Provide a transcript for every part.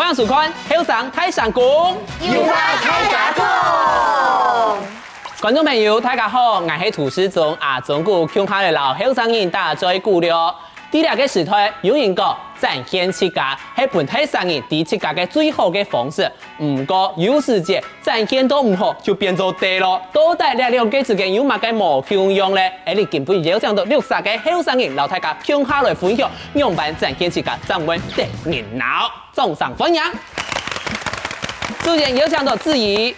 样数款，后上太上宫，有花开甲讲。观众朋友，大家好，我是土司中中国乡下的老后生人大嘴鼓了。第二个时代，有人讲展现自家，是本体生人第自家的最好的方式。不过有时节展现都唔好，就变做地咯。到底两个之间有乜嘅无共用咧？你根本邀請到60個後生人，老大家鄉下來分享，樣板展現自家，掌握第熱鬧，眾上歡迎。首先邀請到志怡。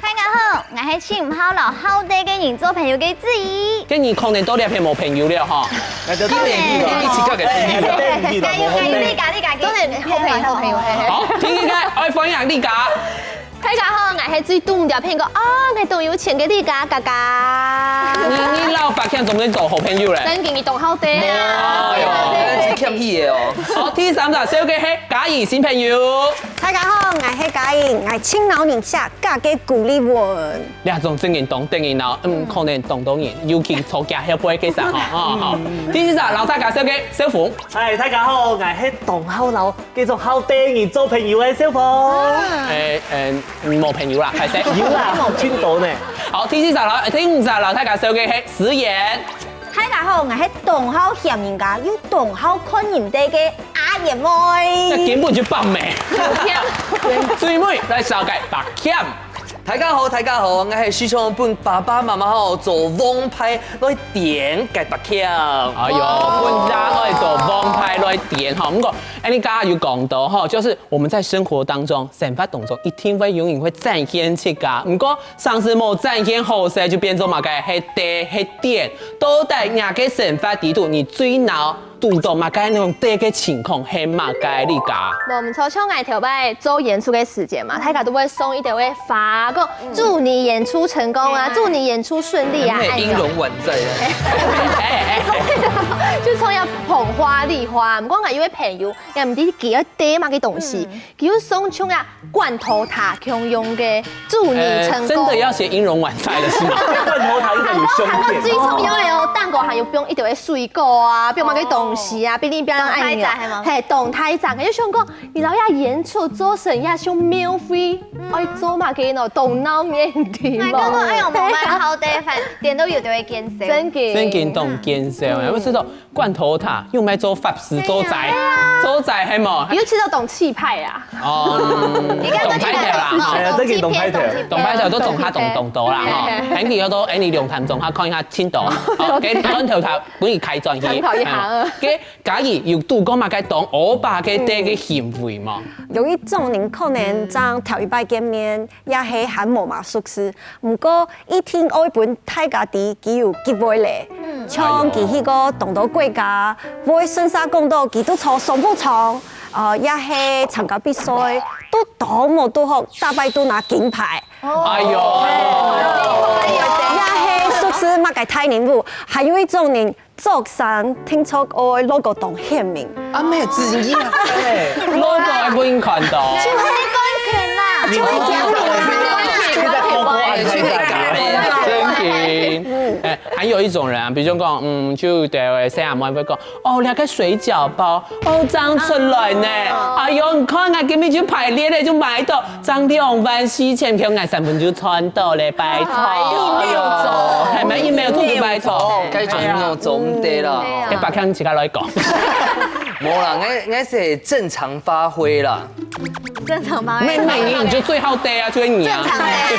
大家好，我是請唔好老好地嘅人做朋友嘅志怡。跟你可能多兩片冇朋友了哈。那就當然一起交給朋友，加油，你家，都係好朋友。好，聽一個，我歡迎你家。大家好，我係最懂條片個我懂有錢嘅你家哥哥。你老爸強總能做好朋友咧？真見你懂好地啊！哎呦，真欠氣嘅哦。好，第三個小嘅係嘉義新朋友。大家好，我係嘉義，我係青島寧夏家嘅古麗文。兩種真人懂，等人鬧，可能懂到人，尤其吵架係不會記實哈。好，第四個老大家小嘅小鳳。係大家好，我係同好老繼續好地人做朋友嘅小鳳。冇朋友啦，係識。有啦，青島呢。好，第五個老大家小嘅係史妍。大家好，我係同好嫌人家，又同好看人哋嘅阿爺妹。根本就白命。最尾來紹介白謙。大家好，我係徐聰本爸爸媽媽好做王牌來點嘅白橋。哎呦，本家來做王牌來點哈，不過你剛剛有講到哈，就是我們在生活當中、生活當中一定會永遠會展現自家。不過上次冇展現好勢，就變做乜嘅係地係點，到底哪個生活地圖你最惱？遇到乜嘅那種地嘅情況係乜嘅你家？我們從上海頭擺做演出嘅時間嘛，大家都會送一條嘅花個，祝你演出成功啊，祝你演出順利啊，英容穩在就從要捧花禮花，唔講係因為朋友，又唔知幾多地嘛嘅東西，叫送像啊罐頭塔共用嘅，祝你成功。真的要寫英容穩在的是嗎？罐頭塔應該有胸片。最重要嘅哦，蛋糕還有不用一條嘅水果啊，不用買嘅東西啊，俾你不要愛你啊，係動態站，佢就想講，你老要演出做成呀，想免費，愛做嘛嘅喏，動腦面啲。我講哎呦，冇買好地，反點都有就會見識。真嘅。真見動見識，我知道罐頭塔用來做法師做宅，做宅係冇。你都知道懂氣派啊？哦，懂派條啦，係啊，真係懂派條。懂派條都懂下懂到啦，哈。喺幾個都喺你龍潭仲下看下青島，嘅罐頭塔本意開轉去。嘅假如要度過嘛嘅當我爸嘅爹嘅行為嘛。有一種人可能將頭一擺見面，也係喊無嘛熟識，不過一聽愛本大家啲佢有機會咧，像佢迄個東島國家，會順沙講到佢都從上步場，也係參加比賽，都多麼都好，大擺都拿金牌。哎呦，也係熟識乜嘅大人物，還有一種人。作上聽說我 logo 當顯明，咩字意啊logo 係不應看到。就係官權啦，就係還有一種人啊，比如講，就對西亞妹會講，哦，你個水餃包，哦，長出來呢，哎呦，你看啊，今日就排列咧，就買到，漲24000票，我3分就穿到咧，拜託，係咪一沒有做就拜託？該做要做唔得啦，你白強自家來講，冇啦，我是正常發揮啦。正常嗎？每年你就最好地啊，就係你啊。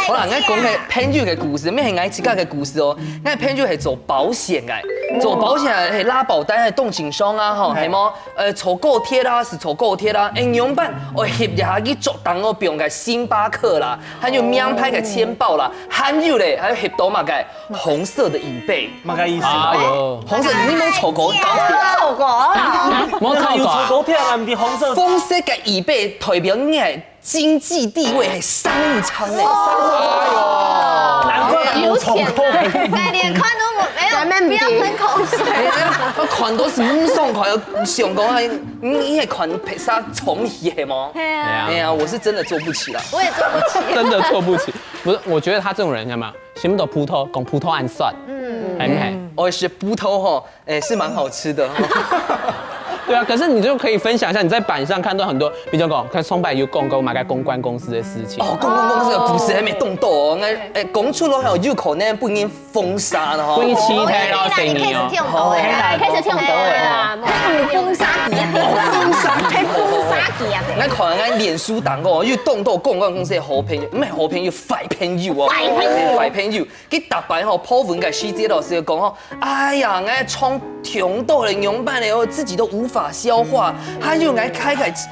好啦，我講嘅朋友嘅故事，咩係我自家嘅故事哦。我朋友係做保險嘅，做保險係拉保單係動情商啊，吼係麼？坐高鐵啦，是坐高鐵啦。樣板我翕一下去做當我用嘅星巴克啦，還有名牌嘅錢包啦，還有咧，還有翕到嘛嘅紅色的椅背，乜嘅意思？哎呦，紅色你冇坐過高鐵？錯過啦，冇錯要坐過。高鐵啊，唔係紅色。紅色嘅椅背代表你係經濟地位係商務艙咧。難怪冇坐過。哎，連看都沒有，不要噴口水。我看到是唔爽快，想講係你係看拍啥重戲嗎？係啊，哎呀，我是真的做不起啦。我也做不起。真的做不起。不是，我覺得他這種人，有沒有？什麼都葡萄，講葡萄按算，係唔係？我學葡萄吼，是蠻好吃的。对啊，可是你就可以分享一下你在板上看到很多，比如讲看崇拜有公公买个公关公司的事情。哦，公关公司的故事还没动到哦，讲出来有可能不应封杀的哈。不应欺骗咯，生意哦。開始聽到嘅啦，封殺機啊，封殺機啊！我看俺臉書檔個，要動到公關公司嘅好朋友，唔係好朋友，壞朋友哦，壞朋友，佢特別吼破文嘅細節老師講吼，哎呀，俺創窮到了牛辦的哦，自己都無法消化，還有俺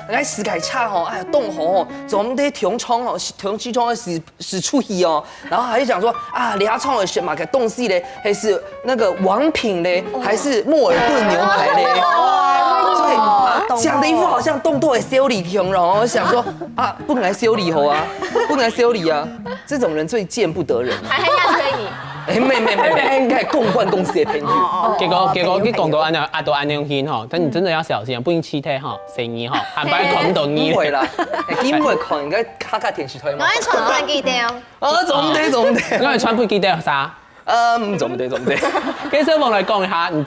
俺死改差吼，哎呀凍吼，總得窮創吼，窮西創使出去哦，然後還講說啊，倆創的選嘛個東西嘞，還是那個王品嘞，還是莫爾頓牛排嘞，對，講的一副好像凍到會修理窮，然後我想說啊，不能來修理好啊，不能來修理啊，這種人最見不得人。還要推你。哎，沒，應該係公關公司的朋友。結果你講到安樣壓到安樣險吼，但你真的要小心，不應欺騙吼生意吼，還擺講到你。不會啦，基本看應該卡電視台嘛。我穿半記掉。總得。我係穿背記得啥？總得。跟小鳳來講一下，你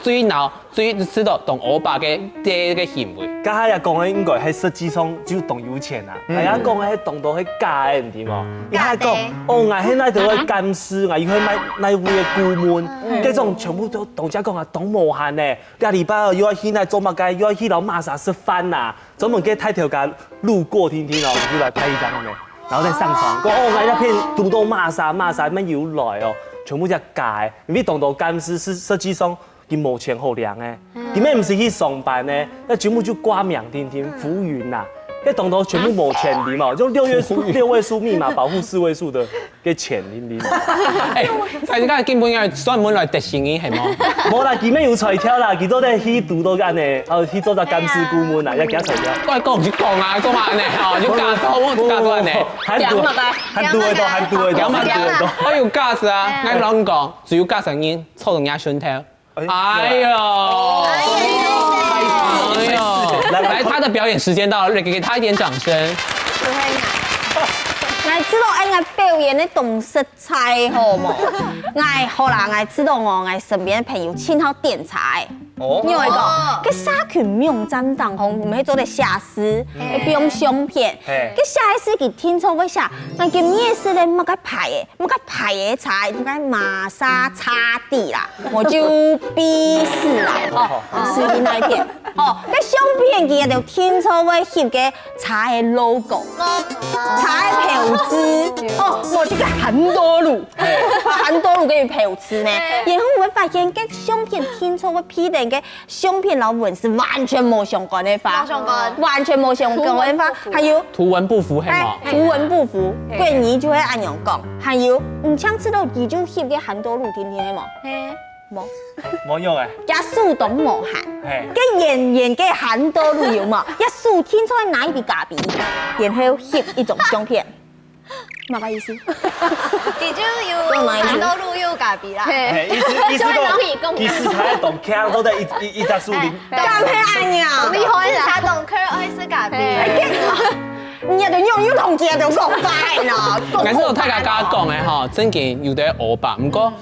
最知道同歐巴嘅啲嘅行為。家下也講嘅應該係實際上就當有錢啊，係啊講嘅係當到係假嘅，唔知冇？伊係講哦，我係那度嘅監師，我要去買那位嘅顧問，嗰種全部都當家講啊，當無限嘅。下禮拜又要去那做乜嘅，又要去老馬莎食飯啊，專門嘅太條街路過天天哦，就來拍一張嘅，然後再上傳。講哦，我一片讀到馬莎乜要來哦。全部只假的，因為當到監師是實際上佢冇錢好量嘅，點解唔是去上班呢？那全部就掛名天天服務員啦，那當到全部冇錢的嘛，就6位數密碼保護4位數的嘅錢你。但係而家基本係專門來迪士尼係冇？冇啦，佢咩有彩挑啦，佢都係去讀到間嘅，去做咗監師顧問啦，一幾彩挑。我係講唔知講啊，講嘛呢？哦，要駕駛，我駕駛呢。喊多多。我要駕駛啊！我講講，主要駕駛人操動人身體。哎呦！來，他的表演時間到了，給他一點掌聲。我知道我表演的懂食材好冇？好啦，我知道我身邊的朋友親好點菜。因為個社群網站當中唔係做啲寫詩，係不用相片。個寫詩佢聽錯個寫，我叫咩詩咧？乜個排嘅菜，乜個瑪莎叉地啦，我就鄙視啦。視頻那一片，個相片佢就聽錯個翕嘅菜嘅 logo， 菜嘅標誌。我這個很多路嘅標誌呢，然後我發現個相片聽錯個批定。相片老文是完全冇相關的法，完全冇相關的法，還有圖文不符係嘛？圖文不符，貴你就會按樣講。還有唔想知道你就翕嘅很多路天天的冇，冇用嘅，一數都冇限，嘅演嘅很多路有冇？一數聽出來哪一筆假筆，然後翕一種相片。乜個意思？你就要很多路又假筆啦。意思講，其實喺動腔都係一隻樹林。咁係按樣，你可以查動區愛是假筆。你就用同字就講快啦。我是我太家講嘅吼，真嘅有啲歐巴，唔過。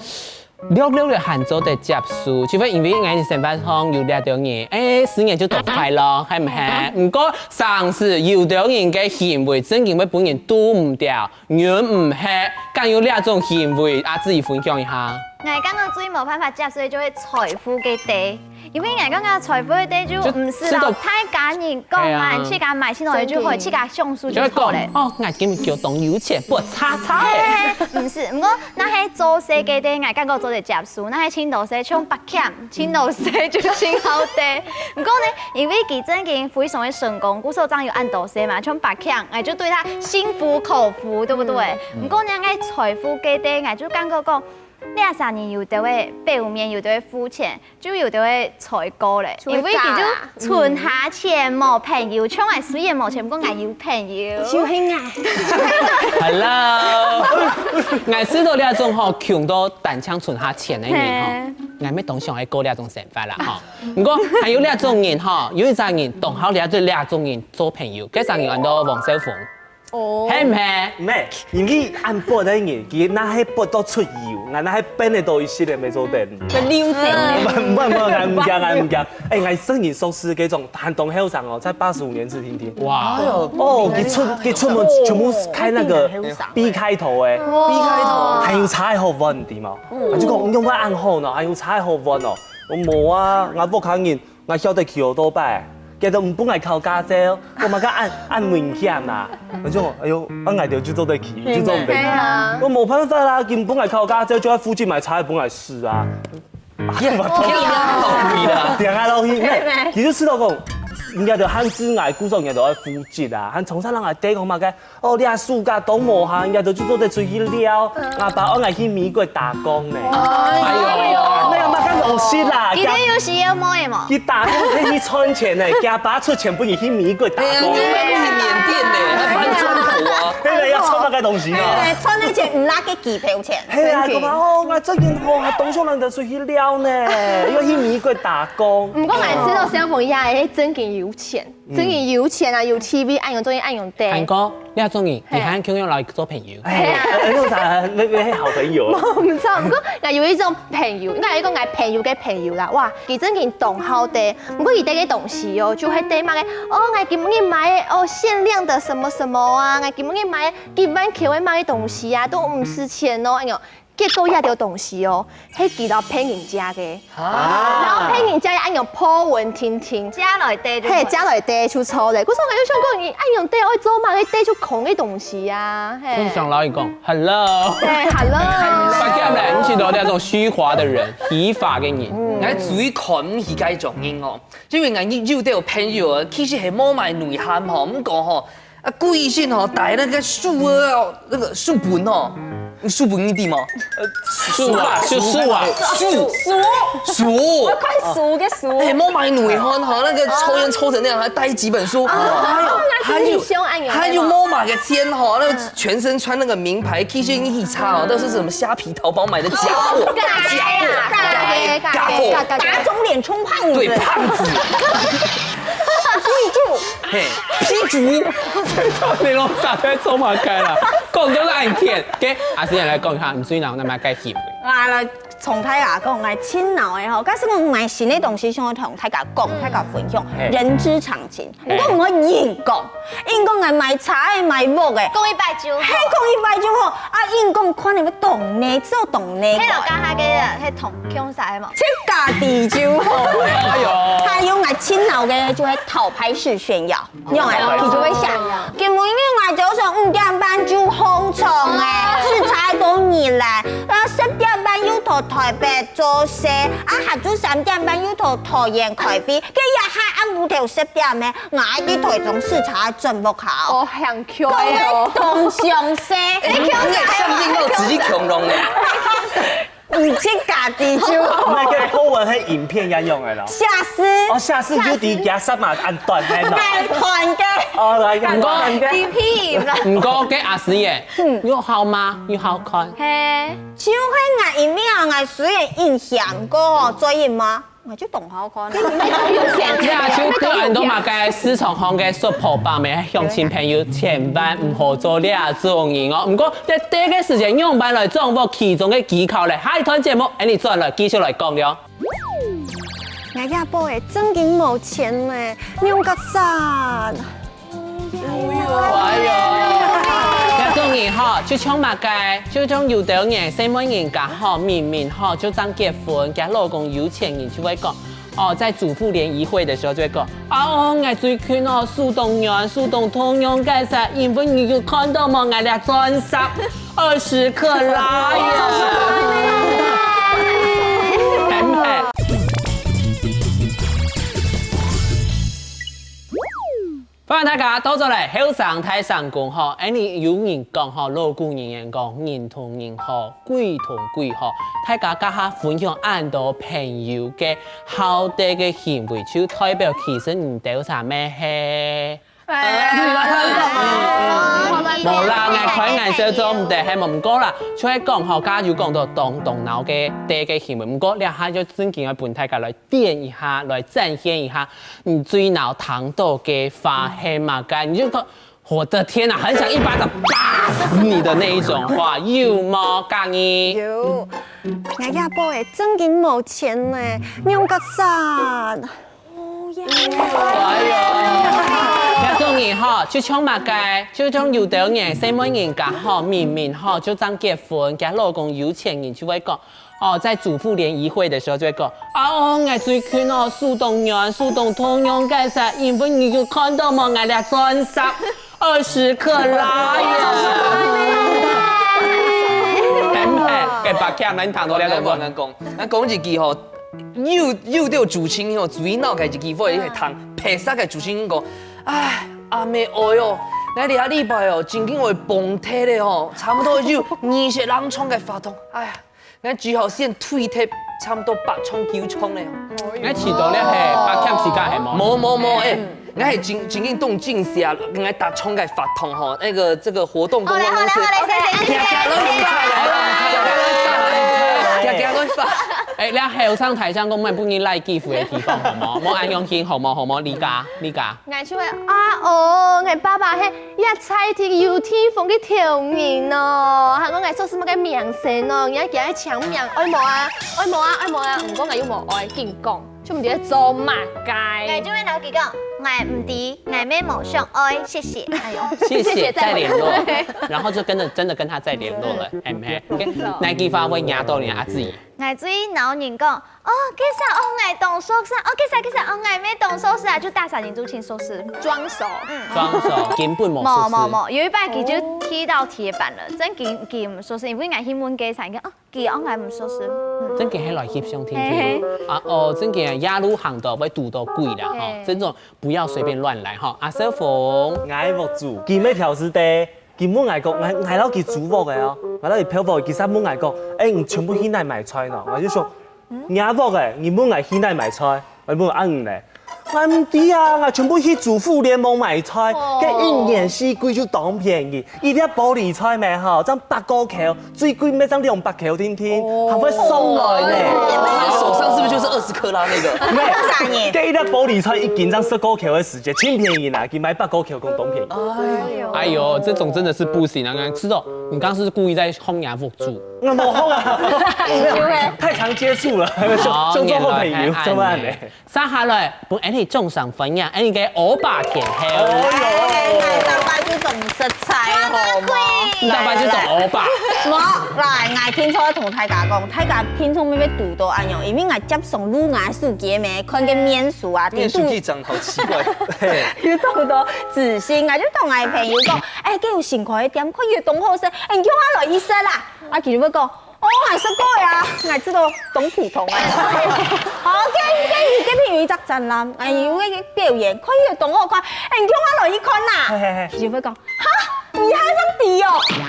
略嘅漢族的接觸，除非因為我哋上班上有兩條人，新年就多快樂，係唔係？唔過上次有條人嘅行為，真嘅會本人都唔掉，人唔係，更有兩種行為，自己分享一下。我剛剛最冇辦法接受就係財富嘅地，因為我剛剛財富嘅地就唔是老太家人講啊，去家買先落就可以去家上書就錯咧。哦，我今日叫當有錢，不叉叉嘅。唔是，唔過那係做世嘅地，我剛剛做啲接受，那係青島市像北墾，青島市就青島地。唔過呢，因為佢真嘅非常的成功，古所長有按島市嘛，像北墾，我就對他心服口服，對不對？唔過呢，我財富嘅地，我就感覺講。23年有就會表面有就會膚淺，就有就會採購咧，因為佢就存下錢冇朋友，像我雖然冇錢，不過我有朋友。小兄啊 ，Hello， 我知道呢種吼窮到單槍存下錢嘅人吼，我咩當上係過呢種想法啦吼。不過還有呢種人吼，有一種人同好呢種人做朋友，嗰種人叫做王小鳳。哦，係唔係？唔係，因為按撥的嘢，佢那喺撥都出油，俺那喺邊的都一系列沒做定。個溜正。唔驚，哎，俺聖人壽司嗰種韓東後生哦，在85年次聽。哇！哦，佢出門全部開那個 B 開頭誒 ，B 開頭，還有茶好溫啲嘛？我就講用乜暗號呢？還有茶好溫哦。我冇啊，我不肯認，我曉得去好多擺。佢都唔本嚟靠家姐，我咪家按明顯啦。我就哎呦，我捱到就做得起，就做唔得。我冇辦法啦，佢本嚟靠家姐，就喺附近買茶，本嚟試啊。天啊，老兄，佢就知道講，人家就喊子捱，故說人家就喺附近啊，喊從細人捱地講嘛嘅，哦，你阿暑假都冇行，人家就做得出去了。阿爸我捱去美國打工呢。哎呦！老師啦，佢哋有時要摸嘅嘛？佢打工可以賺錢咧，家爸出錢不如去美國打工。你咪去緬甸咧，還搬磚頭啊！你咪要賺那個東西啊！賺啲錢唔拉嘅機票錢。係啊，咁啊，哦，我最近我東上人就出去了呢，要去美國打工。唔過我知道小朋友係真勁有錢，真勁有錢啊，有 TV，愛用中意愛用地。韓哥，你係中意，你喺 QQ 來做朋友。係啊，你啥？你係好朋友。我唔錯，不過我有一種朋友，應該係一個愛朋友嘅朋友啦。哇，佢真係懂好地，不過佢哋嘅東西哦，就係地買嘅。哦，我見唔見買哦限量的什麼什麼啊？我見唔見買幾萬塊會買嘅東西啊，都唔值錢哦。哎呦，結果一條東西哦，係寄到騙人家嘅。然後騙人家按用破文聽聽，加來地就。係加來地出錯咧。嗰時候我就想講，你按用地可以做嘛？你地就空嘅東西啊。通常老一講 ，hello。對 ，hello。發現咧，你知道呢種虛華的人，虛華嘅人。我最看唔起嗰種人哦，因為我有啲朋友啊，其實係冇買內涵吼，咁講吼，啊故意先吼帶那個書啊，那個書本吼，書本你啲嘛？書啊，就書啊，書，快數嘅數。係冇買內涵吼，那個抽煙抽成那樣，還帶幾本書，還有冇買個肩吼，那個全身穿那個名牌 T 恤一擦哦，都是什麼蝦皮淘寶買的假貨，打腫臉充胖子。對，胖子。嘿，批主，你攞啥喺做乜計啦？講咗爛片，嘅阿師人來講下，唔水腦，那麼該險嘅。來從大家講，我親腦嘅吼，假使我買新嘅東西，想同大家講，大家分享，人之常情。我唔可以硬講，硬講係賣茶嘅賣屋嘅，講一擺就好。係講一擺就好，啊硬講看你個懂呢，只有懂呢。迄落家下嘅係同強曬嘛。即家己就好。哎呦！他用來親腦嘅就係討拍式炫耀，用來佢就會想，根本因為早上5點半就紅蟲誒，食材都熱啦，然後10點半要到台北做事，啊下晝3點半要到桃園開飛，跟日下暗5條10點咧，我啲台中市場真不好。哦，很強哦，同上色，你相信到自己強龍嘅。唔即家己就好。那個口吻係影片一用嘅咯。下次。哦，下次就啲夾實嘛，按斷係咯。團嘅。哦，嚟咁講。啲片啦。唔過嘅阿師爺，要好嗎？要好看。係。就係我一面我雖然印象過，所以嘛，我就懂好看。呀，就個人都嘛嘅市場行嘅說破百名鄉親朋友，千萬唔好做呢種嘢哦。唔過喺第一個時間用翻來掌握其中嘅技巧咧，下一段節目，你再來繼續來講了。我阿婆誒真係冇錢咧，用個啥？哎呀，一種人吼，就像乜嘅，就像有啲人細妹人家吼，明明吼就當結婚，佢老公有錢人就會講，哦，在主婦聯誼會的時候就會講，啊，我最近哦，蘇東陽、蘇東通用嘅實，因為你有看到冇？我哋鑽石20克拉呀。歡迎大家到咗嚟後生睇成功嗬，你有人講嗬，老古人講人同人好，鬼同鬼好，大家家下分享按到朋友嘅好啲嘅行為，就代表其實唔到啥咩係。冇啦，我睇顏色做唔得，係冇唔過啦。所以講學家要講到動腦嘅第嘅行為，唔過你下就真見嘅本大家來點一下，來展現一下你最腦糖度嘅發係嘛嘅，你就講我的天哪，很想一巴掌打死你的那一种话，有吗？介意？有，我阿婆的真经冇钱呢，用个啥？哎呦，那种人哈，就像嘛嘅，就像有的人，西门人家哈，明明哈就当结婚，家老公有钱人就会讲，哦，在祖父联谊会的时候就会讲，啊哦，我最近哦，苏东阳、苏东通用嘅啥，因为你就看到嘛，我俩钻石20克拉呀。给白强，咱谈到了个咱讲一句吼，有到主亲吼，最闹嘅一句话，伊系通拍杀嘅主亲讲，哎，阿妹爱哦，咱2礼拜哦，真紧会崩体咧吼，差不多有20些人冲嘅发动，哎呀，咱最后先退贴差不多8冲9冲咧。我迟到咧係白强時間係冇。冇哎。我系真紧动竞下，我打冲嘅发通吼，那个这个活动公关公司，誒，你後生提倡講咩不宜賴幾乎嘅地方，好冇？冇按用錢，好冇？你家？我就話我爸爸係一菜鐵有天風嘅條件咯，係我做什麼嘅名聲咯，而家叫佢搶名，愛冇啊？唔講我要冇愛，見講，就唔知做乜嘅。我就會老幾講，我唔知，我咩冇想愛，謝謝。哎呦，謝謝再聯絡，然後就真的跟他再聯絡了，係唔係？那幾番會壓到你阿姊。我最鬧人講，哦，其實我動手術，其實我咩動手術啊，就大3年做輕手術，裝手，裝手根本冇手術。冇，有一擺佢就踢到鐵板了，真佢唔手術，因為我去問佢產嘅，哦，佢我唔手術。真嘅係來翕相聽啊哦，真嘅亞路行道會堵到貴啦哈，這種不要隨便亂來哈。阿小鳳，我冇做，見咩條是地。根本外國，我攞佢煮鍋嘅哦，我攞佢漂鍋，其實冇外國，我全部現代買菜喏，我就說，亞鍋嘅，你冇愛現代買菜，我冇按咧，我唔知啊，我全部去主婦聯盟買菜，佢一年四季就當便宜，一粒玻璃菜咩吼，爭8個球，最貴咩爭200球天天，還會送來咧。手上是不是就是20克拉那個？咩？佢一粒玻璃菜一斤爭10個球嘅時間，真便宜啦，佢買8個球咁當便宜。哎呦，這種真的是不行啊！知道你剛剛是故意在烘牙服住。我冇烘啊，太常接觸了，做做個朋友做乜咧？生下來本你種上分呀，你嘅歐巴甜口。大伯就懂食材好冇？大伯就懂歐巴。我嚟，我聽錯同大家講，大家聽錯咩讀到安樣，因為我接送乳牙書記咩，看個面書啊，面書記長好奇怪，要讀到自信，我就同我朋友講，佢有情況一點，佢越懂好食，你叫我來醫生啦，阿佢就會講，我係識過呀，我知道懂普通啊，好嘅朋友則真啦，我要嘅表演，佢越懂好看，你叫我來醫看啦，佢就會講，哈。你還想低哦？還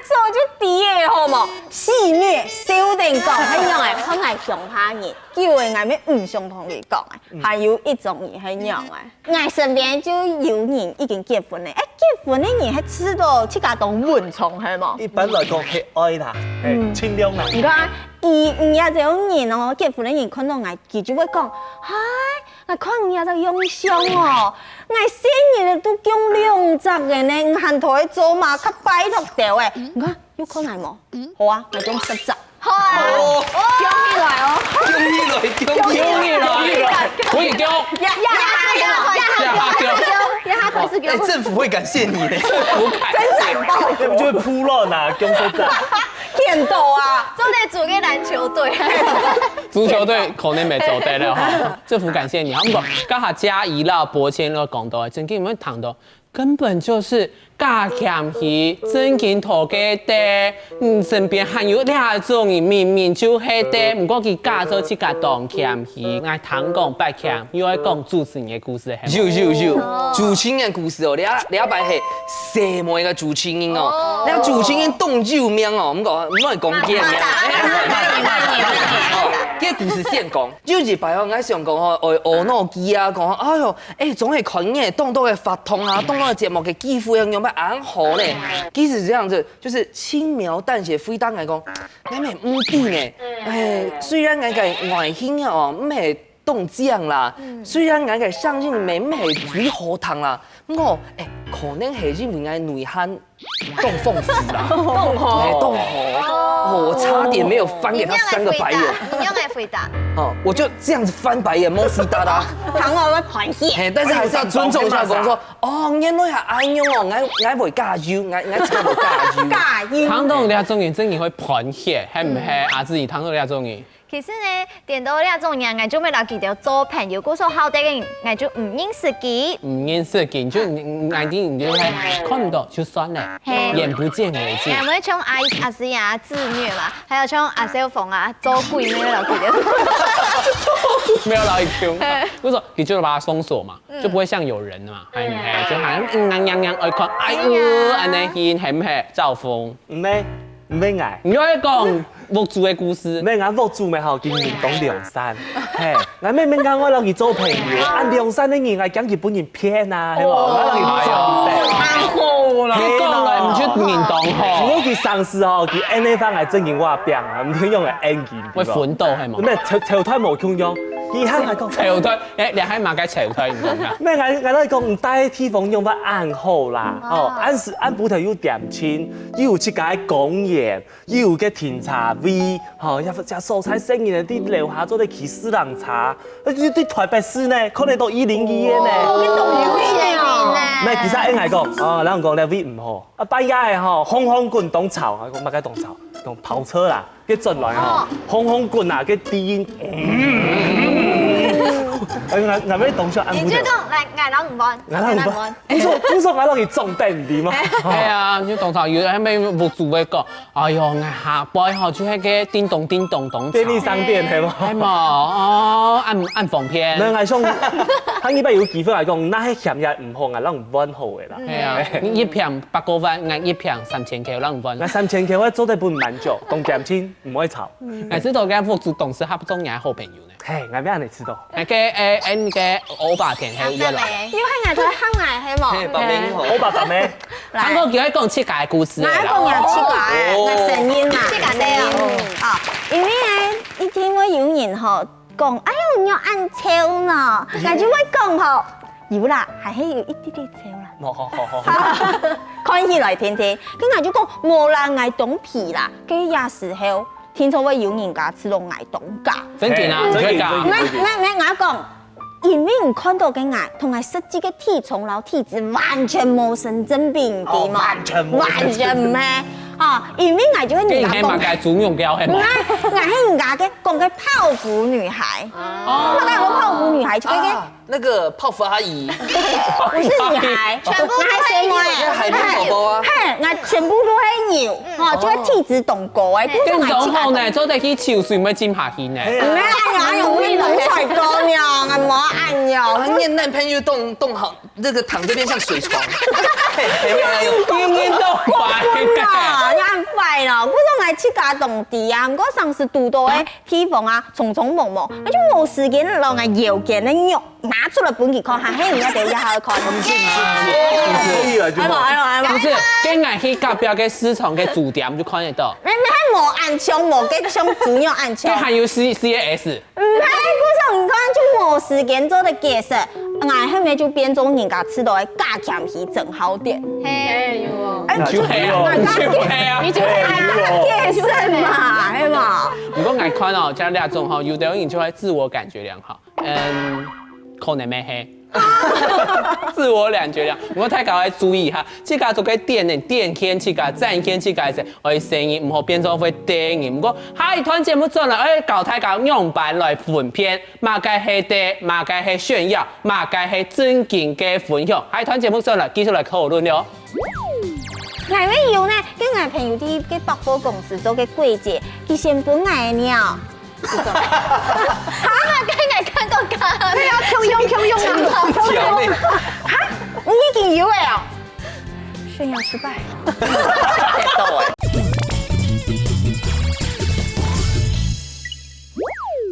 早就低嘅好冇？肆虐小定講，係樣嘅，佢係上下人，叫嘅係咩唔相同嚟講嘅，還有一種人係樣嘅，我身邊就有人已經結婚咧，結婚嘅人係知道自家當蚊蟲係冇？一般來講係愛啦，清涼啦。你看，而家這種人哦，結婚嘅人看到我，佢就會講，嗨。我看你啊，就用相哦，我生日都叫2隻嘅呢，行台做嘛，較擺落掉嘅。你看要看係冇？好啊，我種10隻。好啊，叫起來哦，叫起來，可以叫。一下是叫。政府會感謝你咧，真慘爆，你唔就會鋪落嗱，叫10隻。騙到啊！做得組個籃球隊，足球隊可能沒走得了哈，政府感謝你。不過剛好嘉義啦、博千啦講到，真經有冇談到，根本就是假謙虛，真經頭家的，身邊還有2種人明明就係的，不過佢假做自家當謙虛，愛談講白謙，又愛講主持人嘅故事。有，主持人嘅故事哦，你一擺係什麼嘅主持人哦？你主持人動救命哦，唔係講見命。啲故事先講，有一擺我想講吼，學腦機啊，講哎呦，總係看嘅動作嘅發通啊，動作嘅節目嘅技術有咩安好呢？其實這樣子就是輕描淡寫，非當來講，你咪唔對呢。雖然我嘅外形哦，唔係。冻酱啦。虽然我嘅相信明明係水荷塘啦，不過可能係因為我內涵更豐富啦。凍河，我差點沒有翻給他3個白眼。你用嚟回答。哦，我就這樣子翻白眼，冇回答啦。糖我會盤血。但是還是要尊重一下講說，哦，原來係安樣哦，我會加油，我真係會加油。加油！糖豆你中意真係會盤血，係唔係？阿志怡糖豆你中意？其實呢，電到呢種人，我就咪留記到做朋友，嗰時候好啲嘅，我就唔認識佢。唔認識佢，就眼睛你就係看唔到就算了，眼不見為淨。我們像阿詩啊自虐嘛，還有像阿小鳳啊做鬼咩留記到。沒有老一 Q，我說你就把它封鎖嘛，就不會像有人嘛，係唔係？就好像樣愛看，哎呦，安尼係唔係？趙峰，唔咩嗌？你要講木竹嘅故事。咩眼木住咪好見面講梁山，嘿，我咩講我留佢做朋友，按梁山啲人我講日本人騙啊，係冇？我留佢做好啦，你講來唔出面當好，我佢上司吼，佢 N A 翻嚟證明我病啊，唔通用嚟 N 件，會奮鬥係冇？咩潮胎冇用用，以後係講潮胎，你喺馬街潮胎唔同㗎。咩？我都講唔帶地方用法按好啦，哦，按補頭要點清，要設計講嘢，要嘅甜茶味，哦，又食蔬菜生嘅啲留下咗啲起司涼茶，啲台北市呢，可能到102嘅呢。咩？其實應該講，哦，咱講咧味唔好，啊，半夜嘅吼，烘烘棍當炒，我講乜嘅當炒，當跑車啦，佢進來吼，烘烘棍啊，佢啲。我咩動作按唔到？你主動嚟嗌老唔幫，工作我落去重點唔掂啊！係啊，你當場有喺咩木竹嘅講，哎呦，我下擺後就係個叮咚叮咚咚。便利商店係嘛？係嘛？哦，按防騙。兩係想，肯依家有幾分嚟講，那係嫌嘢唔好，我諗唔溫好嘅啦。係啊，一瓶8個萬，我一瓶3000塊，我唔溫。我3000塊我做得半滿足，當點錢唔可以炒。我知道嘅木竹董事合中也係好朋友呢。係，我俾人哋知道。係嘅嘅歐巴田係約來。要係嗌佢黑嗌係冇？白明好，好白白咩？香港叫佢講設計故事。我講有設計，我聲音嘛。設計咩啊？因為咧，一聽我有人吼講，哎呦，要按超呢，我就會講吼，有啦，係有一啲啲超啦。好。看起來聽聽，跟我就講冇啦，嗌懂皮啦，佢也時候。聽說會有人家知道捱凍㗎，真嘅啊，真㗎。我講，因為唔看到嘅捱同埋實際嘅體重老體質完全冇成正比啲嘛，完全唔係啊，因為捱就係人家講，係主用嘅係嘛？捱係人家嘅講嘅泡芙女孩，我講個泡芙女孩就係那個泡芙阿姨，不是女孩，全部都係什麼？海綿寶寶啊，係，我全部都係牛，哦，就係體質凍過誒，跟住後呢，做得去潮水咪浸下去呢？唔係按用會冷水乾呀，我冇按呀。你男朋友凍好，那個躺這邊像水床，天都快嘅。啱快啦，嗰種係設計動地啊，嗰上次讀到誒地方啊，匆匆忙忙，我就冇時間讓我搖件嘅肉拿出來本期看，係喺人家地下去看。唔知，係嘛？不是，跟我去隔壁嘅市場嘅主店就看得到。你係冇按槍，冇嘅槍主要按槍。還有 CAS。唔係，嗰種唔看就冇時間做的解釋，我後面就變做人家吃到嘅假鹹皮正好點。係你就係啊，你就係啊，解釋嘛，係嘛？不過我看哦，像兩種吼，有的人就會自我感覺良好，可能咩黑。自我感覺良好，我大家要注意下，這個做個電天這個戰天這個是，我的聲音唔好變做會電音。不過下一段節目轉來，我教大家用版來分辨，乜嘅係對，乜嘅係炫耀，乜嘅係正經嘅分享。下一段節目轉來，繼續來討論咯。係咩要呢？跟我朋友啲嘅百貨公司做嘅櫃姐，佢先本嚟了。嚇！跟我看到㗎，你要挑用啊！嚇！你已經有誒？炫耀失敗。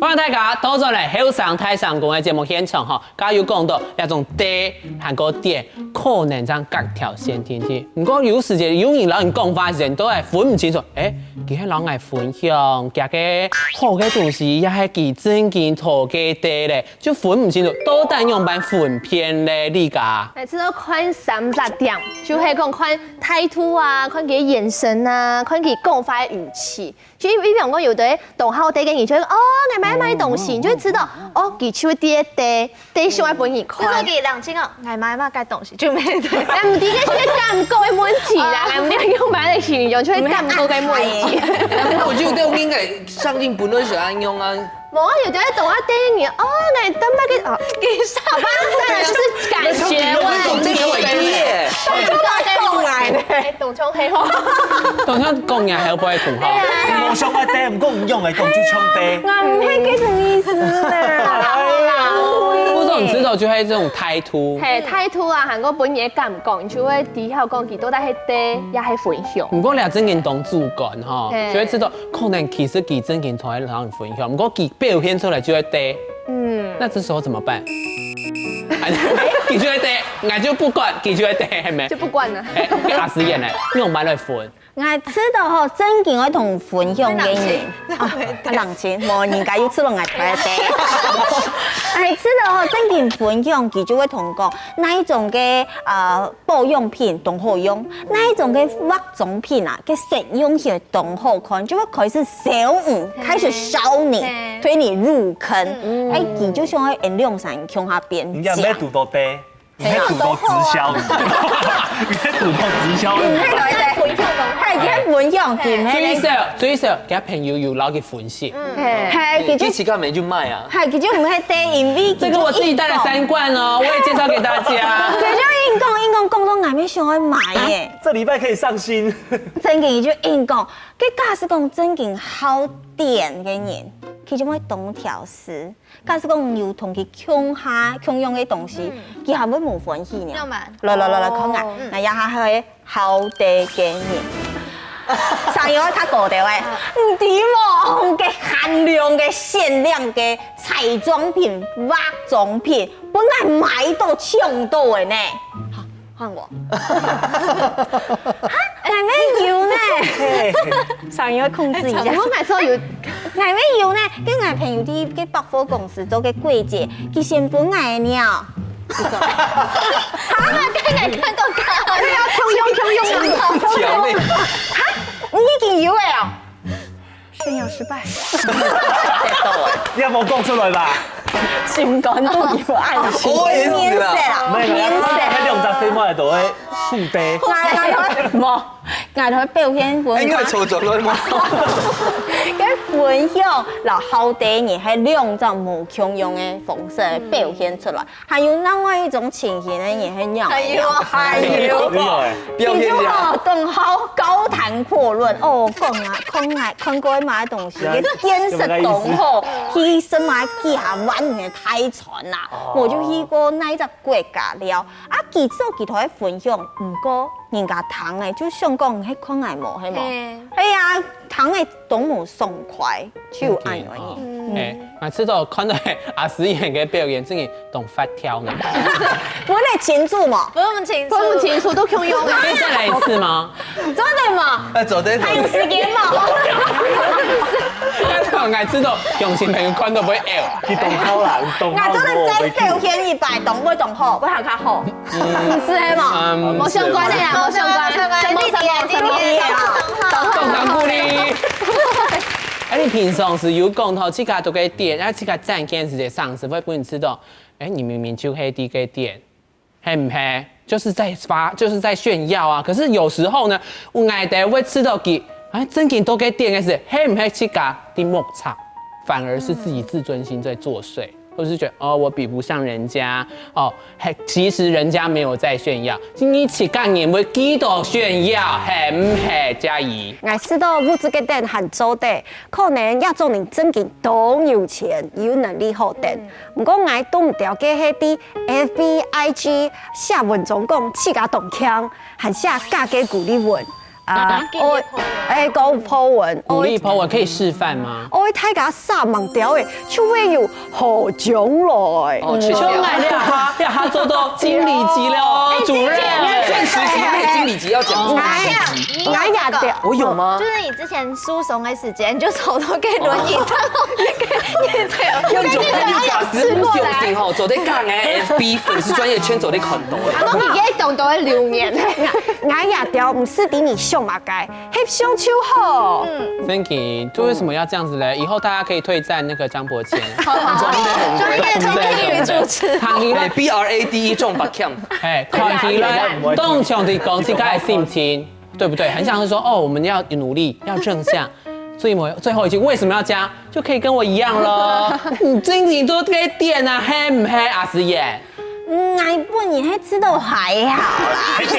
欢迎大家到咗嚟後上台上講嘅節目現場嗬，加有講到一種地韓國店可能將各條線天天，唔過有時間有人老人講法時都係分唔清楚，佢係老愛分享，夾嘅好嘅東西，也係佢真見錯嘅地咧，就分唔清楚，到底用辦分辨咧呢家。每次都看30點，就係講看態度啊，看佢眼神啊，看佢講話嘅語氣。就比方講有啲同好地嘅人，就會哦，你買東西，你就會知道哦，佢手啲地上一本嘢看。你講佢人清哦，我買嘅東西就咩對。但唔啲嘅係感覺嘅問題啦，唔啲用買嚟形容，就係感覺嘅問題。我覺得我應該上進本來就安用啊。冇啊，有啲喺同一地嘅，哦，你等乜嘅哦，其實就是感覺問題。同窗氣候，同鄉講嘢係不會同學。我想買地，唔過唔用嚟講就搶地。我唔係幾種意思啦。不過唔知道就係這種態度。係態度啊，韓國本嘢敢講，就會底下講佢到底係地，也係分享。唔過你真見當主管哈，就會知道可能其實佢真見同喺讓人分享，唔過佢表現出來就會地。那這時候怎麼辦？佢就會地，我就不管，佢就會地，係咪？就不管啦。阿師爺咧，用買來分。我知道吼，真件我同分享嘅人啊，人錢，冇人家要知道我睇地。我知道吼，真件分享，佢就會同講，哪一種嘅保養品都好用，哪一種嘅化妝品啊，嘅實用性都好看，就會開始小五開始燒你，推你入坑。佢就想喺量上向下變。人家唔係讀到地，唔係讀到直銷，唔係讀到直銷。分享最少，佢朋友有攞佢分析。係，佢就其他沒去賣啊。係，佢就唔係地，因為這個我自己帶了3罐哦，我也介紹給大家。佢就硬講到外面想去買嘅。這禮拜可以上新。真嘅就硬講，佢假使講真嘅好店嘅人，佢就會懂調試。假使講要同佢共用嘅東西，佢係會冇歡喜呢。來，講啊，嗱，也係好地嘅人。上游他搞掉誒，唔掂喎，嘅限量嘅限量嘅彩妝品、化妝品，本來買到搶到嘅呢。換我，係咩要呢？上游控制一下。我買錯有，係咩要呢？跟我朋友啲嘅百貨公司做嘅櫃姐，佢先本來呢。跟我看到佢要偷用。你已經有誒，炫耀失敗。你有冇講出來吧？先講都要暗示。面色啦，面色。喺204買到嘅富地。冇，嗌佢表現本。應該係錯咗啦嘛。佢分享嗱好地人係兩種無共用嘅方式表現出來，還有另外一種情形咧，也係樣。係有。表現啊，更好高談闊論哦，講啊，看過買東西嘅見識更好，犧牲買幾下玩嘅太慘啦，我就去過那一隻國家了。啊，其實佢同佢分享，唔過人家談嘅就想講係看外模係冇，係啊，談嘅都冇爽快，就按原因。我知道看到阿師爺嘅表演，真係懂發跳呢。本嚟清楚嘛，分唔清楚都共用啊。可以再來一次嗎？真的嘛？走的。還有時間嘛？我知道用心朋友看到會 L， 佢動口啦，動口。我真係真表現一擺，動會動好，會行較好。唔是嘛？冇相關嘅啦，冇相關。什麼動鼓勵。你平常時有講到自家都嘅店，自家賺錢時嘅上司會俾你知道，你明明就係啲嘅店，係唔係？就是在炫耀啊！可是有時候呢，我嗌哋會知道佢，真件都嘅店嘅時，係唔係自家啲目測，反而是自己自尊心在作祟。或是覺得我比不上人家其實人家沒有在炫耀，你自家人會幾多炫耀，係唔係嘉怡？我知道物質嘅店很做得，可能亞洲人真嘅都有錢，有能力好店。不過我都唔了解係啲 FB、IG 寫文章講自家動腔，還寫假嘅鼓勵文。啊，我讲有 po 文，鼓励 po 文可以示范吗？我睇下3万条的，就会有好奖来。兄弟要他做到经理级了哦，主任。钻石级配经理级要讲钻石级。俺也掉，我有吗就？是你之前输送的时间，你就手都给轮椅的，用种朋友把食物修行吼，做得讲诶 FB 粉丝专业圈做得很多的。我而家动到喺流年，俺也掉，唔是比你上马街，翕相超好。Thank you，就为什么要这样子嘞？以后大家可以退战那个张伯谦，专业从美女主持。躺起来， BRADE 中白 cam， 哎，看起来，动强的讲自己的心情，对不对？很想是说，哦，我们要努力，要正向。最后一句为什么要加？就可以跟我一样了。你经理都给点啊，黑唔黑阿师爷？俺本人还知道还好啦，俺知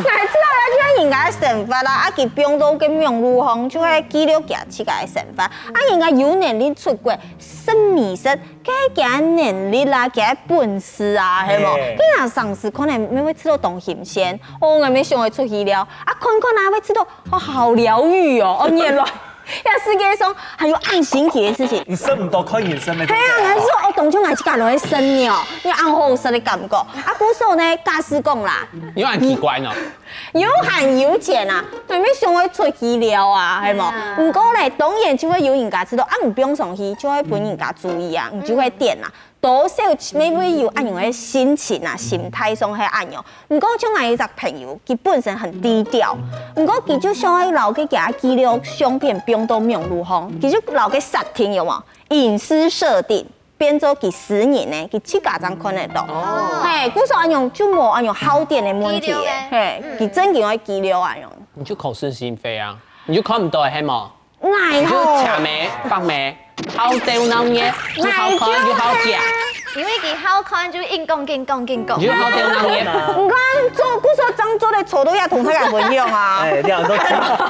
道啦，就应该惩罚啦，啊，佢病到嘅命如风，就係記錄嘅自己嘅懲罰，啊，應該有能力出國，生米生，嘅嘅能力啦，嘅本事啊，係冇？佢若上司可能沒會知道東險先，我咪想會出去了，啊，看哪會知道，哦，好療愈哦，哦，原來。呀，世界上還有按形體的事情。你生唔到看人生的。係啊，我說我當初我自己落去生了，因為按好生的感覺。啊，古時候呢，假使講啦，你按奇怪呢？有限有錢啊，係咪想去出去了啊？係冇？唔過咧，當然就會有人家知道，啊，唔用上去就會俾人家注意啊，唔就會點啊。多少每會有按樣嘅心情啊、心態上係按樣。唔過像我一個朋友，佢本身很低調，唔過佢就想去留嘅佢記錄相片變到命如風，佢就留嘅實聽有冇？隱私設定變咗佢10年呢，佢自家才看得到。係，古時按樣就冇按樣好點嘅問題嘅，係，佢真嘅可以記錄按樣。你就口是心非啊，你就看唔到黑冇？愛你就卡眉、放眉，好掉腦嘢，就好看就好假。因為佢好看就硬講。你就好掉腦嘢。唔該，做古時候張做的錯都要同大家分享啊。哎，這樣都，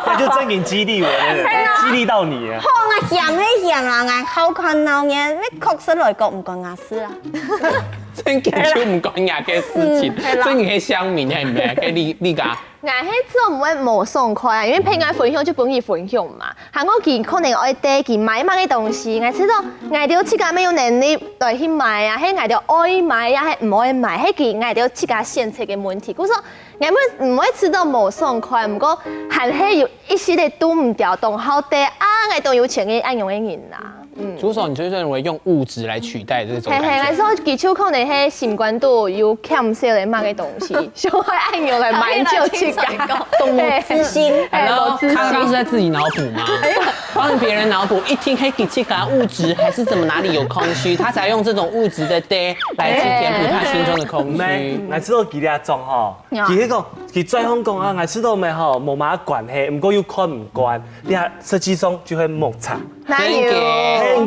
那就真給激勵我了，激勵到你啊。好啊，嫌係嫌啊，我好看鬧嘢，你確實來講唔關我事啊。真嘅就唔關牙嘅事情，真嘅係鄉民係唔係？嘅你家。俺係做唔會冇爽快啊，因為平安分享就本意分享嘛。行我見可能愛帶佢買乜嘅東西，我知道我哋自己沒有能力來去買啊，係我哋愛買啊，係唔愛買，係佢我哋自己選擇嘅問題。故說我唔會知道冇爽快，不過還係有一時嘅都唔掉動好啲啊，我都有錢嘅按用嘅人啦。主手，你就認為用物質來取代這種感覺？係，我說佢可能係習慣度有欠少嚟買嘅東西，想去按用嚟買就去搞動物之心。然後他剛是在自己腦補嗎？幫別人腦補，一聽可以給他物質，還是怎麼哪裡有空虛，他才用這種物質的 day 來去填補他心中的空虛。我知道佢哋種吼，佢迄個佢最好講啊，我知道咩吼冇乜關係，唔過又看唔慣，你睇設計上就會摩擦。哪有？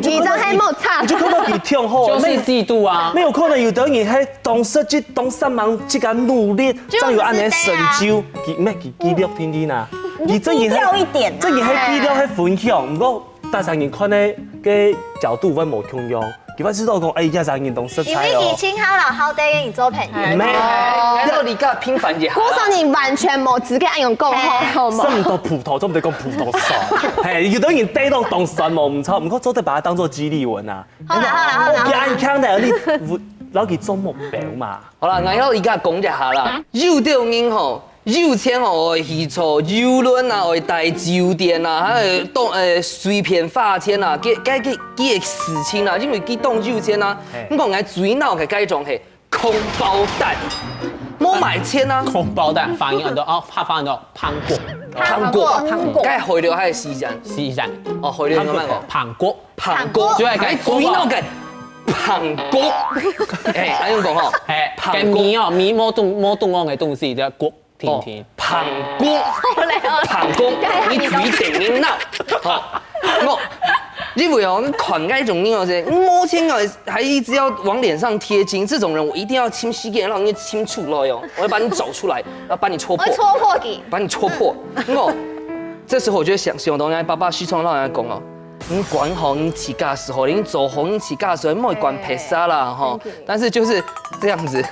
你真係冇差。你就看到佢跳好，就是嫉妒啊！沒有可能有的人喺當設計、當三萬這個努力，才有安尼成就。佢咩？佢記錄天天啊！佢真係喺，真係喺記錄喺分享。不過大家人看咧嘅角度會冇同樣。佢話知道講，哎呀，大家人懂色彩哦。因為以前好老好地跟你做朋友。咩？要你個平凡也好。古時你完全冇資格按用講好冇？生唔到葡萄，都唔得講葡萄爽。係，有啲人低到當神冇唔錯，唔過都得把它當做激勵文啊。好啦，我驚聽到你攞佢做目標嘛。好啦，我要而家講一下啦，有啲人吼。有錢吼會去坐遊輪啊，會帶酒店啊，還有當隨便花錢啊，佢嘅事情啊，因為佢當有錢啊，我講我最惱嘅嗰種係空包蛋，冇買錢啊，空包蛋發音很多哦，怕發很多胖果，梗係去了係時間，哦去了咁樣個胖果，就係佢最惱嘅。胖果，誒，安樣講吼，誒，米哦，米冇動我嘅東西叫果。胖果，你嘴頂鬧，因為哦，款該種你講是摸錢哦，還一直要往臉上貼金，這種人我一定要親膝蓋，讓你清楚了喲，我要把你找出來，要把你戳破，把你戳破。我，這時候我就想到我爸爸許昌讓人講哦。你管好你起價的時候，你走紅你起價的時候，莫管拍殺啦哈。但是就是這樣子，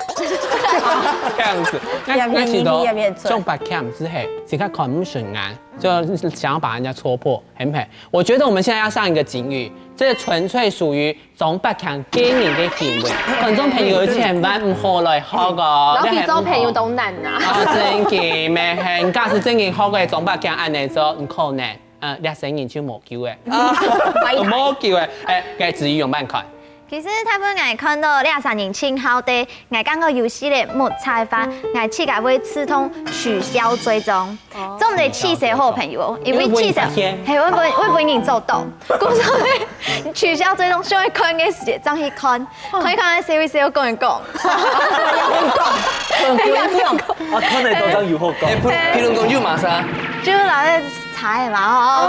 这样子。那许多种白 cam 之后，只看看不顺眼，就想要把人家戳破，很配。我觉得我们现在要上一个警语，这纯粹属于种白 cam 给人的行为，观众朋友千万唔好来学个。然後見咗朋友都難啊！真嘅咩？係，假使真嘅學嘅種白 cam 按嚟做，唔可能。掠死人就冇救嘅，冇救嘅，嘅至於用辦法。其實他們愛看到掠殺人稱好的，愛講個遊戲的木菜法，愛設計會自動取消追蹤，做唔到氣色好朋友，因為氣色係會俾人做到，咁所以取消追蹤，想去看嘅時間，再去看，可以看下 CVC 講一講，啊，看嚟都真有好講。評論講就馬上。就拿來猜嘛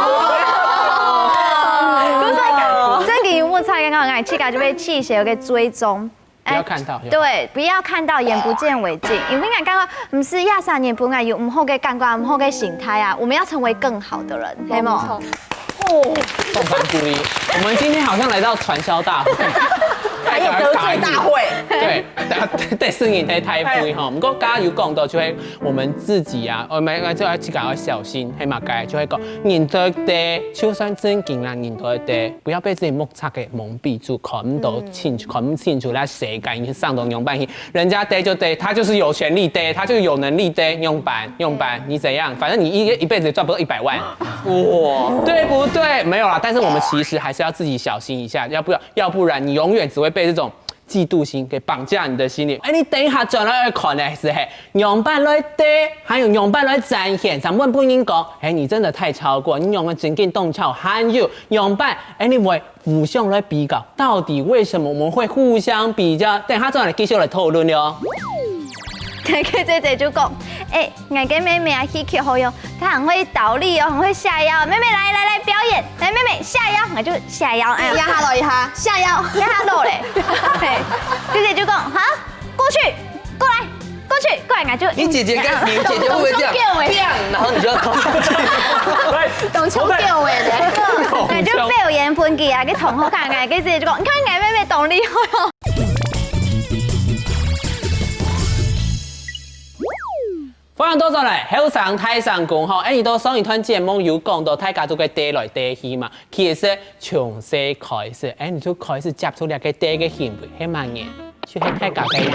真嘅木菜剛剛愛設計就被氣色嘅追蹤。不要看到，對，不要看到，眼不見為淨。因為我感覺唔是亞三年不愛有唔好嘅感覺，唔好嘅心態啊，我們要成為更好的人，係冇？鳳凡鼓勵，我們今天好像來到傳銷大會，還有得罪大會。對，對，聲音太灰哈。不過剛剛有講到，就係我們自己啊，我們就要自己要小心，係嘛嘅，就係講認得的，就算真勁啦，認得的，不要被自己目測給蒙蔽住，看唔到清楚，看唔清楚，那誰敢去上東用辦去？人家得就得，他就是有權利的，他就是有能力的，用辦，你怎樣？反正你一輩子賺不到100萬，哇，對不對？沒有啦，但是我們其實還是要自己小心一下，要不然你永遠只會被這種嫉妒心給綁架你的心理。哎，你等一下轉來看呢，是嘿，用辦來對，還有用辦來展現，咱們不應講，哎，你真的太超過，你用了真勁動巧，還有用辦，哎，你會互相來比較，到底為什麼我們會互相比較？等一下轉來繼續來討論了。佢姐姐就講，我嘅妹妹啊，氣球好用，她很會倒立哦，很會下腰。妹妹來表演，來妹妹下腰，我就下腰，壓下落一下，下腰，壓下落嘞。姐姐就講，哈，過去，過來，我就。你姐姐會不會這樣？然後你就要投過去。當衝吊嘅咧，我就表演分技啊，給同學看看，佢姐姐就講，你看我妹妹倒立哦。歡迎多上來，後生太上公吼，你都上一段節目有講到大家都個帶來帶去嘛，其實從細開始，你就開始接觸了個帶個行為，係乜嘢？就係大家嘅人，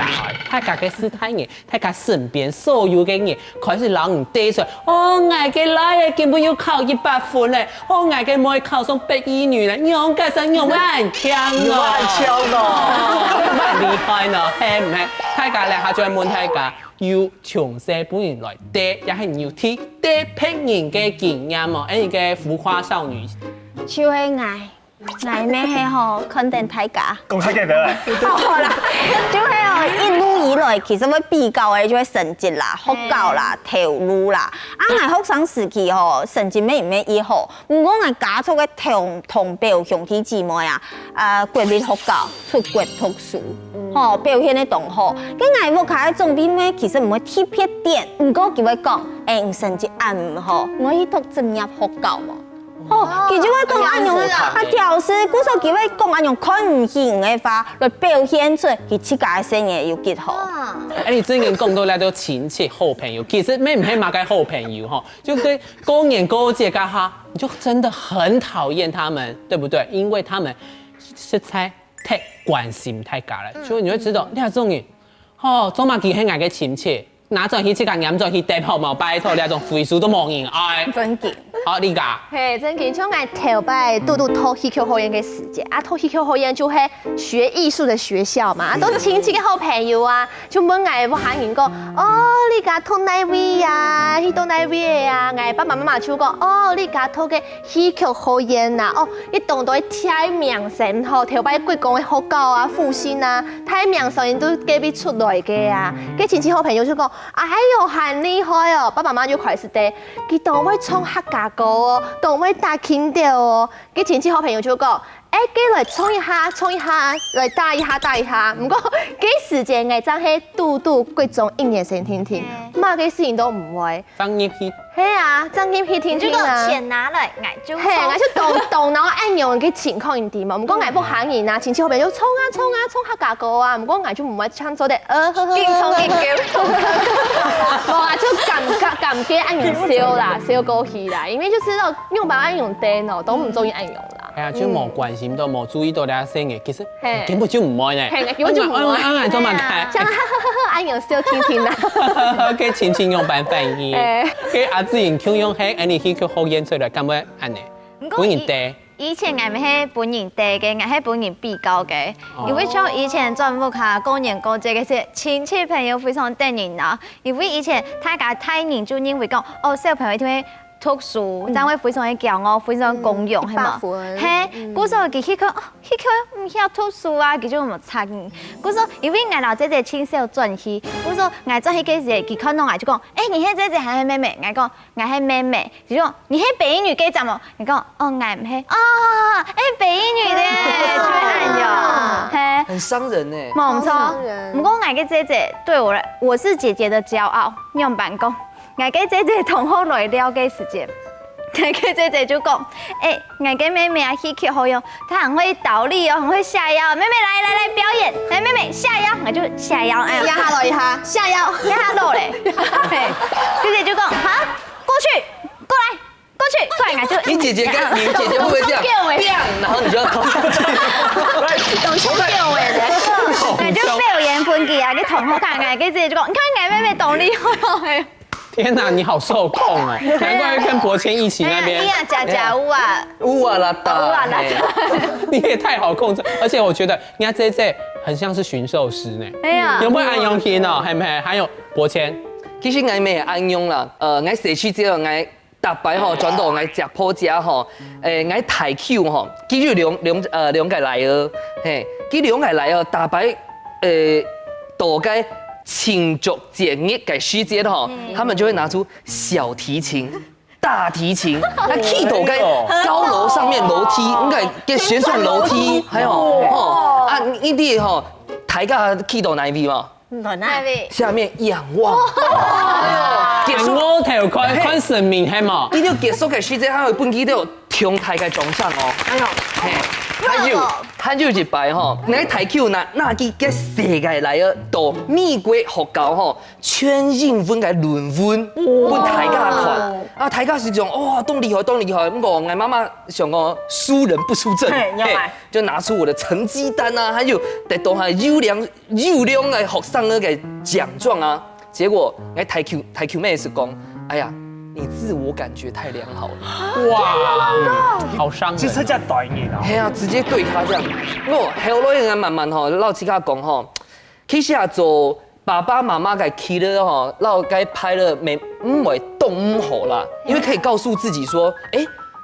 大家嘅事態嘢，大家身邊所有嘅嘢，開始讓人帶出來。哦，我嘅來嘅根本要考100分咧，哦，我嘅冇考上北一女咧，用嘅生用很強咯，蠻厲害咯，係唔係？大家咧，下再問大家。要從細本人來帶，也係要睇帶別人嘅經驗嘛。你嘅浮誇少女，就係愛咩係吼，肯定大家。講太記得啦。好啦，就係哦，一路以來其實會比較嘅就係成績啦、學校啦、投入啦。我學生時期吼，成績咩以好，不過我家族嘅同表兄弟姊妹啊，國立學校出國讀書。吼，表現得同好，跟外國卡嘅總比咩，其實唔會特別點，唔過佢會講，成績按唔好，我去讀專業學校嘛。吼，佢就會講按用調試，故所佢會講按用看唔見嘅話來表現出佢自家嘅生涯要結好。你之前講到咧都親戚好朋友，其實咩唔係嘛嘅好朋友吼，就對公年過節噶哈，你就真的很討厭他們，對不對？因為他們是在太關心太假了，所以你會知道，你係種人，做乜佢係我嘅親戚，哪種去這個嚴重去帶泡毛拜託，你種回數都冇人愛。真嘅。好，你講。嘿，真嘅，像我頭擺嘟讀戲曲學院嘅時節，讀戲曲學院就係學藝術嘅學校嘛，都親戚嘅好朋友啊，就問我喊人講，哦，你家讀哪位呀？去讀哪位呀？我爸爸媽媽就講，哦，你家讀嘅戲曲學院啊，哦，你當到太名聲吼，頭擺貴公嘅學校啊、復興啊，太名聲都隔壁出來嘅啊，嘅親戚好朋友就講，哎呦，很厲害哦，爸爸媽媽就開始帶，佢當位唱客家歌哦，當位打輕調哦，嘅親戚好朋友就講，佢來唱一下，來打一下，唔過幾時間我真係嘟嘟貴重1年生聽聽，媽嘛嘅事情都唔會。放入去，係啊，增添去聽如果聽啊。錢拿來，愛就係，我就動腦按用嘅情況唔掂啊，唔講捱不行人啊，前前後後就衝啊衝啊衝下架個啊，唔講捱就唔會唱咗啲勁衝勁叫。我啊就感覺按用燒啦，燒過去啦，因為就知道用把按用電哦，都唔中意按用啦。係啊，就冇關心到，冇注意到啲聲嘅，其實係根本就唔愛呢。係根本就唔愛按做乜像睇？按用燒聽聽啦。給親親用版反應，給阿自然強用喺，你去好演出來，咁樣安尼，本人地。以前我咪係本人地嘅，我係本人比較嘅。因為像以前政府下過年過節嘅時候，親戚朋友非常得人啦。因為以前大家太年就認為講，哦小朋友一定會讀書，但會非常嘅驕傲，非常公用，係嘛？係，嗰時候佢去講，哦，去佢唔曉讀書啊，佢就唔參與。嗰時候因為我老姐姐親手轉去，嗰時候我轉去嘅時候，佢看到我就講，你係姐姐還是妹妹？我講我係妹妹，就講你係北一女嘅站冇？我講哦，我唔係，哦，北一女咧，就會按咗，係。很傷人呢。冇錯，唔過我嘅姐姐對我來，我是姐姐的驕傲，用辦公。我嘅姐姐同學來了解時間，我嘅姐姐就講，我嘅妹妹啊，戲劇好用，她很會倒立哦，很會下腰。妹妹來表演，來妹妹下腰，我就下腰，壓下落一下，下腰，壓下落嘞。姐姐就講，好，過去，過來，過去，過來，我就。你姐姐會不會這樣？然後你就要動手叫我嘅，我就表演本記啊，啲同學看我嘅姐姐就講，你看我妹妹倒立，係。天哪，你好受控哦！難怪會跟博謙一起那邊。哎呀，假屋啊！烏啊啦達，你也太好控制，而且我覺得人家姐姐很像是馴獸師呢。哎呀，有冇按用心哦？係唔係？還有博謙，其實我咪按用啦，我社區之後我大擺吼轉到我食鋪食吼，我抬 Q 吼，其實兩個來哦，嘿，佢兩個來哦，大擺大概。慶祝節日嘅時節吼，他們就會拿出小提琴、大提琴，那 key 到嘅高樓上面樓梯，應該嘅旋轉樓梯，還有吼啊呢啲吼，大家 key 到哪邊嘛？下面仰望。結束我條看神明係嘛？呢啲結束嘅時節，佢會本機都有跳大嘅獎項哦。還有一擺吼，你睇 Q 那幾個世界來啊，到美國學校吼，全英文嘅論文，本大家看，啊大家是講哇，都厲害，都厲害。我媽媽想講輸人不輸陣，就拿出我的成績單啊，還有得到係優良嘅學生嘅獎狀啊。結果我睇 Q 妹是講，哎呀。你自我感覺太良好了，哇，好傷人。其實真係大意啊！係啊，直接對他這樣。我後來人慢慢吼，老自家講吼，其實啊做爸爸媽媽嘅起了吼，老該拍了唔會動唔好啦，因為可以告訴自己說，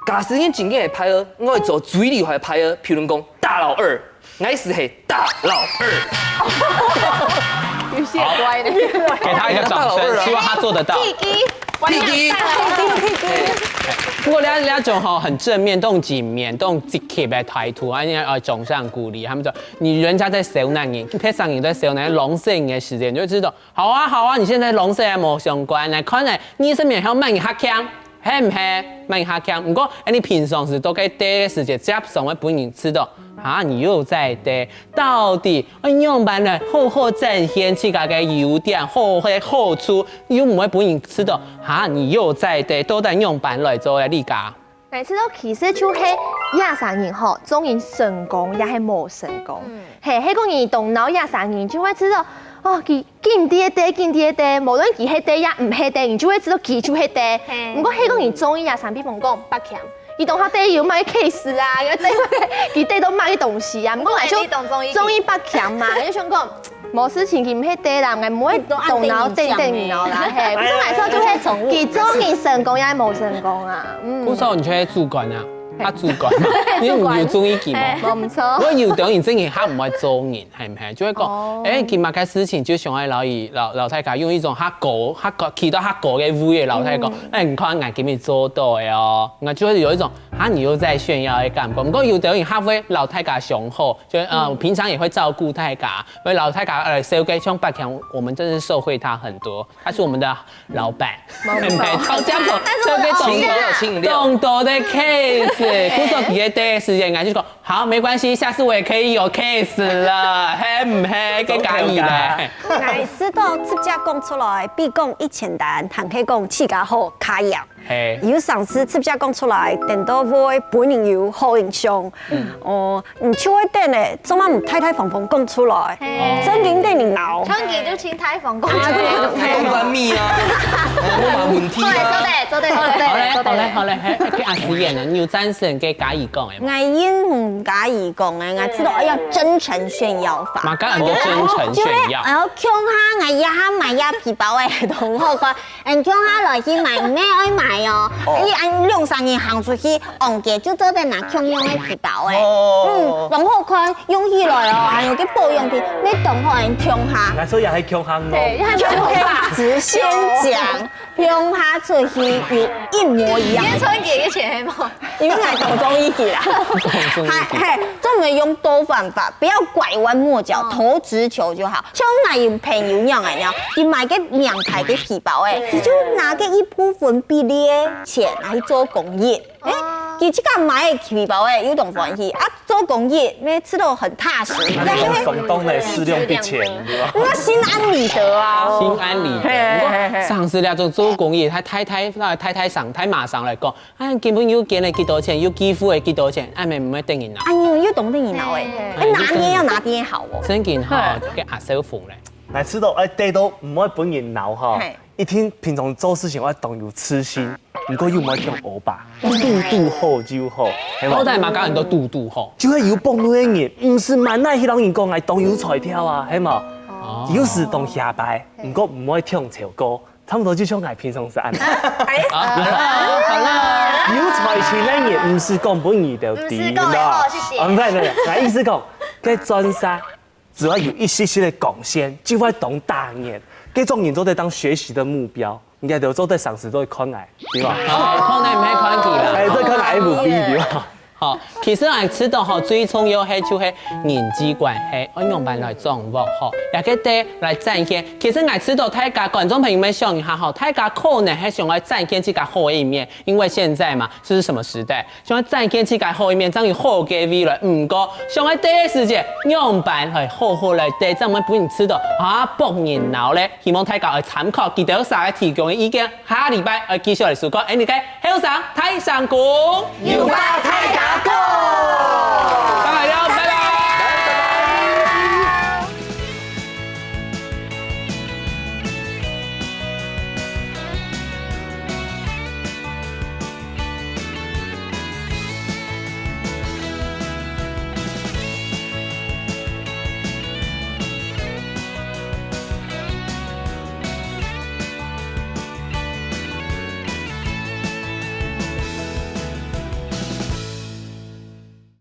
假使你真嘅拍了，我會做最厲害拍了，譬如講大老二，我是係大老二。有些乖的，給他一個掌聲，希望他做得到。弟弟，不過呢一種很正面、都正面、都積極嘅態度，而且總上鼓勵。他們說，你人家在小男人，配上你在小男人龍色嘅時間，你就知道，好啊，你現在龍色也冇相關，來看來你身邊還有慢下腔，係唔係？慢下腔，不過你平常時都可以對嘅時間，接上會本人知道。啊！你又在對，到底用版的好展現自家嘅優點，好處，又唔會本人知道。啊！你又在對，都等用版來做嚟理解。但知道其實就係廿三人吼，總然成功也係冇成功。係嗰個人動腦廿三人就會知道，哦，佢見啲嘅，無論佢係對也唔係對，你就會知道佢就係對。不過嗰個人總然廿三比方講八強。佢同學哋要買 case 啊，佢哋都買啲東西啊，唔講嚟講中醫八強嘛，你想講冇事情佢唔係對啦，唔會動腦定腦啦，係，咁嚟講就係佢中意成功也係冇成功啊。嗰時候你就係主管啊，他主管，你唔要中意佢嘛？我唔錯。如果要當然真係他唔會做人，係唔係？就會講，佢某件事情就想喺老太家用一種企到佢嘅位嘅老太講，你看我給你做到哦，我就會有一種啊，你又在炫耀的感觉。不过有的人他会老太家雄厚，就平常也会照顾太家，所以老太家收给像白强，我们真是受惠他很多，他是我们的老板，好这样子，收给懂多的 case， 故说几个第一时间就说好没关系，下次我也可以有 case 了，嘿唔嘿，给介意咧。我知道直接讲出来，比讲1000单，还可以讲气家好卡药。有上次直接讲出来，等到会本人有好印象。唔像我等咧，做乜唔太放讲出来？真经等人闹。春季就请太放讲出来。公关密啊，我冇问题啊。做得，好嘞，给阿师演的，你有战胜给嘉义讲的。我因唔嘉义讲的，我知道要真诚炫耀法。嘛，讲人就真诚炫耀。然后强下我呀买呀皮包的同学讲，强下来去买咩爱买哦，伊按2-3年行出去，王姐就做得拿强用的皮包的。然后看用起来哦，还有个保养品，咩同学人强下。那所以还强项咯。只先讲，强下出去有一模一样。春季嘅钱冇。因为我懂中医啦，专门用多方法，不要拐弯抹角，投直球就好。像我有朋友样哎，你买个2台的皮包哎，你就拿个一部分比例的钱来做公益。其实个买的皮包哎有种关系啊，做公益那吃到很踏实。省东的适量的钱，对吧？那心安理得啊。心安理得。上次了做公益，太太上太马上来讲，哎，根本有捐了几多钱，有给付的几多钱，哎，唔会等人拿。哎呦，又懂得你拿哎，拿捏要拿捏好哦。真件哈，给阿师傅咧。来吃到地都唔可以本人闹哈。一天平常做事情我动有痴心，不过又唔可以用欧巴，度好就好，系嘛？我哋嘛，教人都度好。就系有帮助的人，唔是万那迄种人讲来动有彩票啊，系嘛？有时动下摆，不过唔可以跳潮歌，差不多就像我平常是安。好啦，有财钱的人唔是讲本意就低啦。唔係，我意思講，佢專殺只要有一些些的貢獻，就會懂大念。這種人都得當學習的目標，應該就做在上司都會看愛，對吧？看你唔係看佢啦。哎，這看愛 FB 對吧？好，其實我知道吼，最重要係就係人際關係，我用辦來掌握吼，也可以來展現。其實我知道大家觀眾朋友們想一下吼，大家可能係想來展現自己好的一面，因為現在嘛，這是什麼時代？想來展現自己好的一面，將有好嘅未來。唔過，想來第一時間用辦係好來對，這樣我們不能知道啊，博人鬧咧。希望大家來參考，記得三個提供嘅意見，下禮拜繼續來說講。你嘅後生太上股，要發太假。